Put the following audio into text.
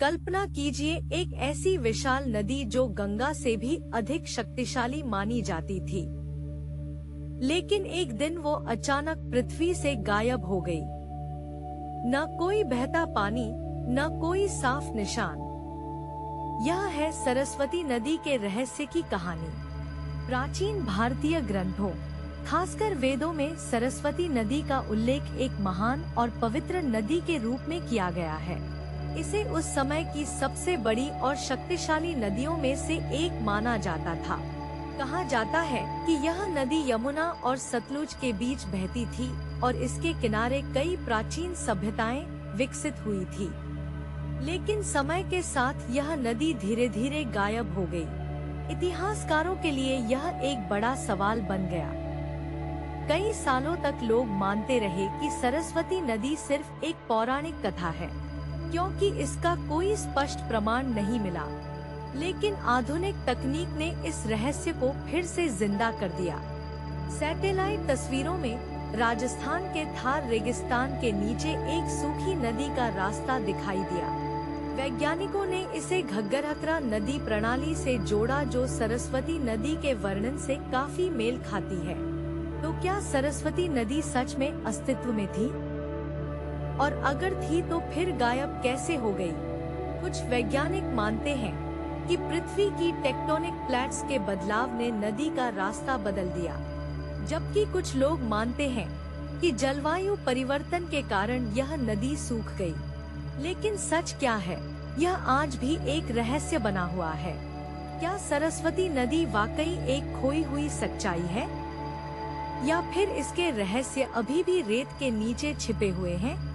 कल्पना कीजिए, एक ऐसी विशाल नदी जो गंगा से भी अधिक शक्तिशाली मानी जाती थी, लेकिन एक दिन वो अचानक पृथ्वी से गायब हो गई। न कोई बहता पानी, न कोई साफ निशान। यह है सरस्वती नदी के रहस्य की कहानी। प्राचीन भारतीय ग्रंथों, खासकर वेदों में सरस्वती नदी का उल्लेख एक महान और पवित्र नदी के रूप में किया गया है। इसे उस समय की सबसे बड़ी और शक्तिशाली नदियों में से एक माना जाता था। कहा जाता है कि यह नदी यमुना और सतलुज के बीच बहती थी और इसके किनारे कई प्राचीन सभ्यताएं विकसित हुई थी। लेकिन समय के साथ यह नदी धीरे धीरे गायब हो गई। इतिहासकारों के लिए यह एक बड़ा सवाल बन गया। कई सालों तक लोग मानते रहे कि सरस्वती नदी सिर्फ एक पौराणिक कथा है, क्योंकि इसका कोई स्पष्ट प्रमाण नहीं मिला। लेकिन आधुनिक तकनीक ने इस रहस्य को फिर से जिंदा कर दिया। सैटेलाइट तस्वीरों में राजस्थान के थार रेगिस्तान के नीचे एक सूखी नदी का रास्ता दिखाई दिया। वैज्ञानिकों ने इसे घग्गरहकरा नदी प्रणाली से जोड़ा, जो सरस्वती नदी के वर्णन से काफी मेल खाती है। तो क्या सरस्वती नदी सच में अस्तित्व में थी? और अगर थी तो फिर गायब कैसे हो गई? कुछ वैज्ञानिक मानते हैं कि पृथ्वी की टेक्टोनिक प्लेट्स के बदलाव ने नदी का रास्ता बदल दिया, जबकि कुछ लोग मानते हैं कि जलवायु परिवर्तन के कारण यह नदी सूख गई। लेकिन सच क्या है, यह आज भी एक रहस्य बना हुआ है। क्या सरस्वती नदी वाकई एक खोई हुई सच्चाई है, या फिर इसके रहस्य अभी भी रेत के नीचे छिपे हुए हैं?